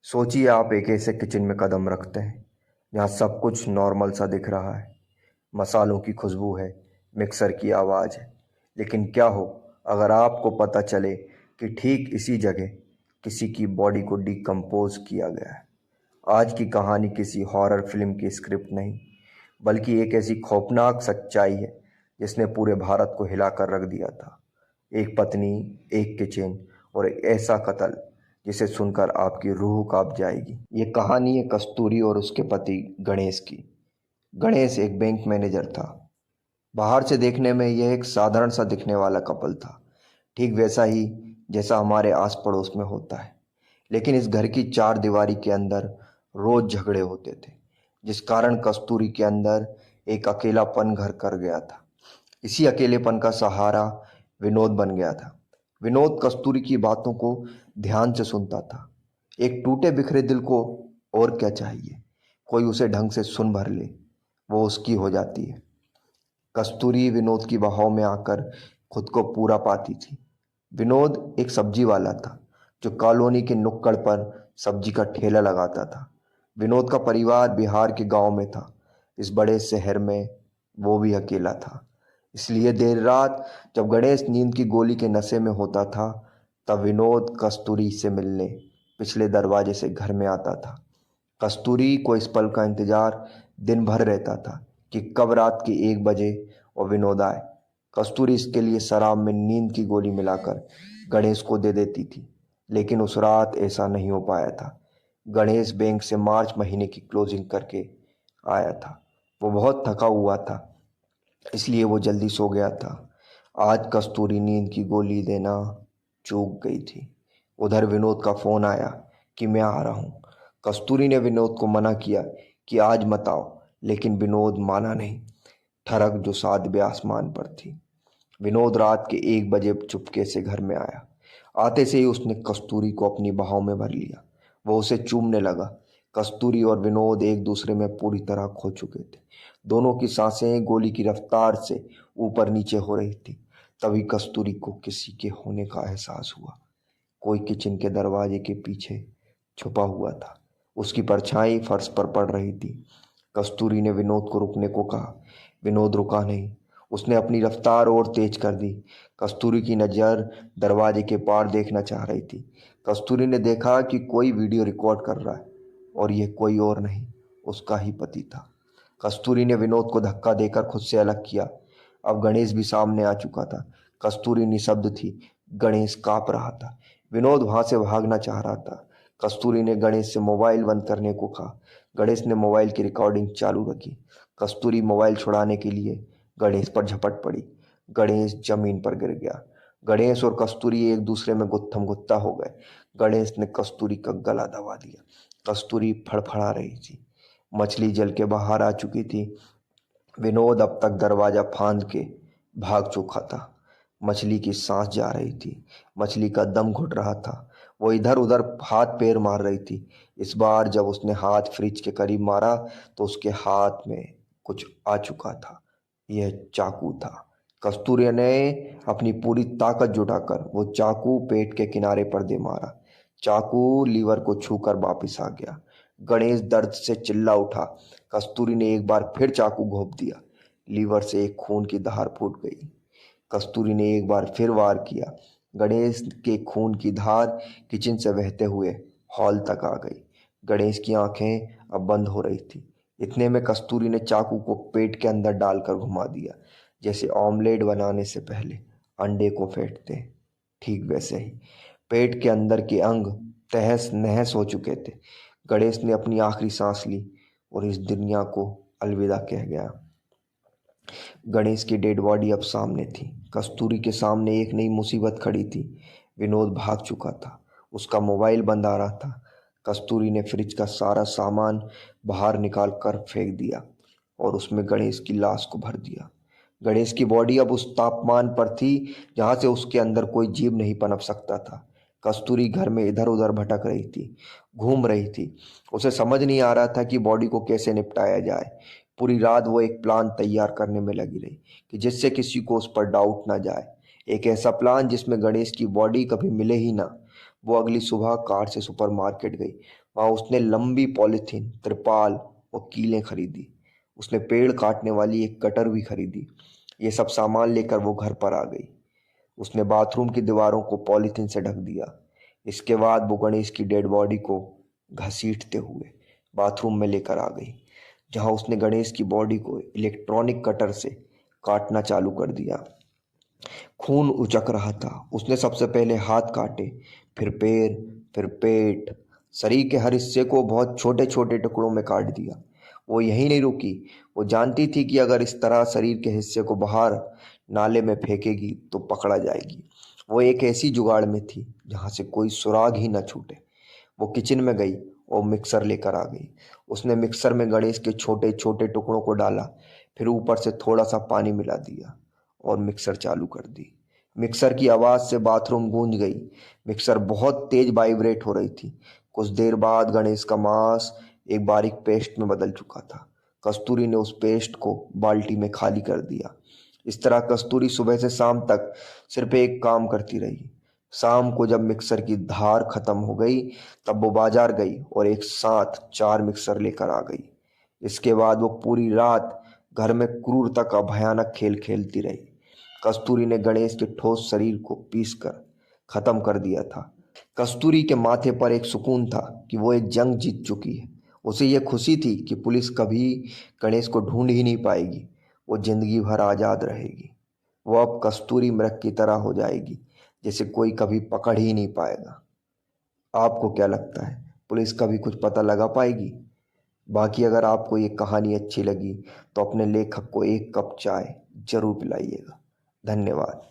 सोचिए आप एक ऐसे किचन में कदम रखते हैं जहाँ सब कुछ नॉर्मल सा दिख रहा है। मसालों की खुशबू है, मिक्सर की आवाज़ है। लेकिन क्या हो अगर आपको पता चले कि ठीक इसी जगह किसी की बॉडी को डिकम्पोज किया गया है। आज की कहानी किसी हॉरर फिल्म की स्क्रिप्ट नहीं, बल्कि एक ऐसी खौफनाक सच्चाई है जिसने पूरे भारत को हिला कर रख दिया था। एक पत्नी, एक किचन और एक ऐसा कत्ल जिसे सुनकर आपकी रूह कांप जाएगी। ये कहानी है कस्तूरी और उसके पति गणेश की। गणेश एक बैंक मैनेजर था। बाहर से देखने में यह एक साधारण सा दिखने वाला कपल था, ठीक वैसा ही जैसा हमारे आस पड़ोस में होता है। लेकिन इस घर की चार दीवारी के अंदर रोज झगड़े होते थे, जिस कारण कस्तूरी के अंदर एक अकेलापन घर कर गया था। इसी अकेलेपन का सहारा विनोद बन गया था। विनोद कस्तूरी की बातों को ध्यान से सुनता था। एक टूटे बिखरे दिल को और क्या चाहिए, कोई उसे ढंग से सुन भर ले, वो उसकी हो जाती है। कस्तूरी विनोद की बहाव में आकर खुद को पूरा पाती थी। विनोद एक सब्जी वाला था जो कॉलोनी के नुक्कड़ पर सब्जी का ठेला लगाता था। विनोद का परिवार बिहार के गांव में था। इस बड़े शहर में वो भी अकेला था। इसलिए देर रात जब गणेश नींद की गोली के नशे में होता था, तब विनोद कस्तूरी से मिलने पिछले दरवाजे से घर में आता था। कस्तूरी को इस पल का इंतजार दिन भर रहता था कि कब रात के 1 बजे और विनोद आए। कस्तूरी इसके लिए शराब में नींद की गोली मिलाकर गणेश को दे देती थी। लेकिन उस रात ऐसा नहीं हो पाया था। गणेश बैंक से मार्च महीने की क्लोजिंग करके आया था। वो बहुत थका हुआ था, इसलिए वो जल्दी सो गया था। आज कस्तूरी नींद की गोली देना चूक गई थी। उधर विनोद का फोन आया कि मैं आ रहा हूँ। कस्तूरी ने विनोद को मना किया कि आज मत आओ, लेकिन विनोद माना नहीं। ठरक जो सातवें आसमान पर थी। विनोद रात के 1 बजे चुपके से घर में आया। आते से ही उसने कस्तूरी को अपनी बाहों में भर लिया। वो उसे चूमने लगा। कस्तूरी और विनोद एक दूसरे में पूरी तरह खो चुके थे। दोनों की सांसें गोली की रफ्तार से ऊपर नीचे हो रही थी। तभी कस्तूरी को किसी के होने का एहसास हुआ। कोई किचन के दरवाजे के पीछे छुपा हुआ था। उसकी परछाई फर्श पर पड़ रही थी। कस्तूरी ने विनोद को रुकने को कहा। विनोद रुका नहीं। उसने अपनी रफ्तार और तेज कर दी। कस्तूरी की नज़र दरवाजे के पार देखना चाह रही थी। कस्तूरी ने देखा कि कोई वीडियो रिकॉर्ड कर रहा है, और यह कोई और नहीं, उसका ही पति था। कस्तूरी ने विनोद को धक्का देकर खुद से अलग किया। अब गणेश भी सामने आ चुका था। कस्तूरी निशब्द थी। गणेश कांप रहा था। विनोद वहां से भागना चाह रहा था। कस्तूरी ने गणेश से मोबाइल बंद करने को कहा। गणेश ने मोबाइल की रिकॉर्डिंग चालू रखी। कस्तूरी मोबाइल छुड़ाने के लिए गणेश पर झपट पड़ी। गणेश जमीन पर गिर गया। गणेश और कस्तूरी एक दूसरे में गुत्थम गुत्ता हो गए। गणेश ने कस्तूरी का गला दबा दिया। कस्तूरी फड़फड़ा रही थी। मछली जल के बाहर आ चुकी थी। विनोद अब तक दरवाजा फांद के भाग चुका था। मछली की सांस जा रही थी। मछली का दम घुट रहा था। वो इधर उधर हाथ पैर मार रही थी। इस बार जब उसने हाथ फ्रिज के करीब मारा तो उसके हाथ में कुछ आ चुका था। यह चाकू था। कस्तूरी ने अपनी पूरी ताकत जुटाकर वो चाकू पेट के किनारे पर दे मारा। चाकू लीवर को छूकर वापिस आ गया। गणेश दर्द से चिल्ला उठा। कस्तूरी ने एक बार फिर चाकू घोंप दिया। लीवर से एक खून की धार फूट गई। कस्तूरी ने एक बार फिर वार किया। गणेश के खून की धार किचन से बहते हुए हॉल तक आ गई। गणेश की आंखें अब बंद हो रही थी। इतने में कस्तूरी ने चाकू को पेट के अंदर डालकर घुमा दिया, जैसे ऑमलेट बनाने से पहले अंडे को फेंटते हैं। ठीक वैसे ही पेट के अंदर के अंग तहस नहस हो चुके थे। गणेश ने अपनी आखिरी सांस ली और इस दुनिया को अलविदा कह गया। गणेश की डेड बॉडी अब सामने थी। कस्तूरी के सामने एक नई मुसीबत खड़ी थी। विनोद भाग चुका था। उसका मोबाइल बंद आ रहा था। कस्तूरी ने फ्रिज का सारा सामान बाहर निकाल कर फेंक दिया और उसमें गणेश की लाश को भर दिया। गणेश की बॉडी अब उस तापमान पर थी जहां से उसके अंदर कोई जीव नहीं पनप सकता था। कस्तूरी घर में इधर उधर भटक रही थी, घूम रही थी। उसे समझ नहीं आ रहा था कि बॉडी को कैसे निपटाया जाए। पूरी रात वो एक प्लान तैयार करने में लगी रही कि जिससे किसी को उस पर डाउट ना जाए। एक ऐसा प्लान जिसमें गणेश की बॉडी कभी मिले ही ना। वो अगली सुबह कार से सुपरमार्केट गई। वहाँ उसने लंबी पॉलीथीन, तिरपाल और कीलें खरीदी। उसने पेड़ काटने वाली एक कटर भी खरीदी। ये सब सामान लेकर वो घर पर आ गई। उसने बाथरूम की दीवारों को पॉलीथीन से ढक दिया। इसके बाद वो गणेश की डेड बॉडी को घसीटते हुए बाथरूम में लेकर आ गई, जहां उसने गणेश की बॉडी को इलेक्ट्रॉनिक कटर से काटना चालू कर दिया। खून उचक रहा था। उसने सबसे पहले हाथ काटे, फिर पैर, फिर पेट। शरीर के हर हिस्से को बहुत छोटे छोटे टुकड़ों में काट दिया। वो यहीं नहीं रुकी। वो जानती थी कि अगर इस तरह शरीर के हिस्से को बाहर नाले में फेंकेगी तो पकड़ा जाएगी। वो एक ऐसी जुगाड़ में थी जहां से कोई सुराग ही न छूटे। वो किचन में गई और मिक्सर लेकर आ गई। उसने मिक्सर में गणेश के छोटे छोटे टुकड़ों को डाला, फिर ऊपर से थोड़ा सा पानी मिला दिया और मिक्सर चालू कर दी। मिक्सर की आवाज़ से बाथरूम गूंज गई। मिक्सर बहुत तेज वाइब्रेट हो रही थी। कुछ देर बाद गणेश का मांस एक बारीक पेस्ट में बदल चुका था। कस्तूरी ने उस पेस्ट को बाल्टी में खाली कर दिया। इस तरह कस्तूरी सुबह से शाम तक सिर्फ एक काम करती रही। शाम को जब मिक्सर की धार खत्म हो गई, तब वो बाजार गई और एक साथ 4 मिक्सर लेकर आ गई। इसके बाद वो पूरी रात घर में क्रूरता का भयानक खेल खेलती रही। कस्तूरी ने गणेश के ठोस शरीर को पीसकर खत्म कर दिया था। कस्तूरी के माथे पर एक सुकून था कि वो एक जंग जीत चुकी है। उसे यह खुशी थी कि पुलिस कभी गणेश को ढूंढ ही नहीं पाएगी। वो जिंदगी भर आज़ाद रहेगी। वो अब कस्तूरी मृग की तरह हो जाएगी, जिसे कोई कभी पकड़ ही नहीं पाएगा। आपको क्या लगता है, पुलिस कभी कुछ पता लगा पाएगी? बाकी अगर आपको ये कहानी अच्छी लगी तो अपने लेखक को एक कप चाय जरूर पिलाइएगा। धन्यवाद।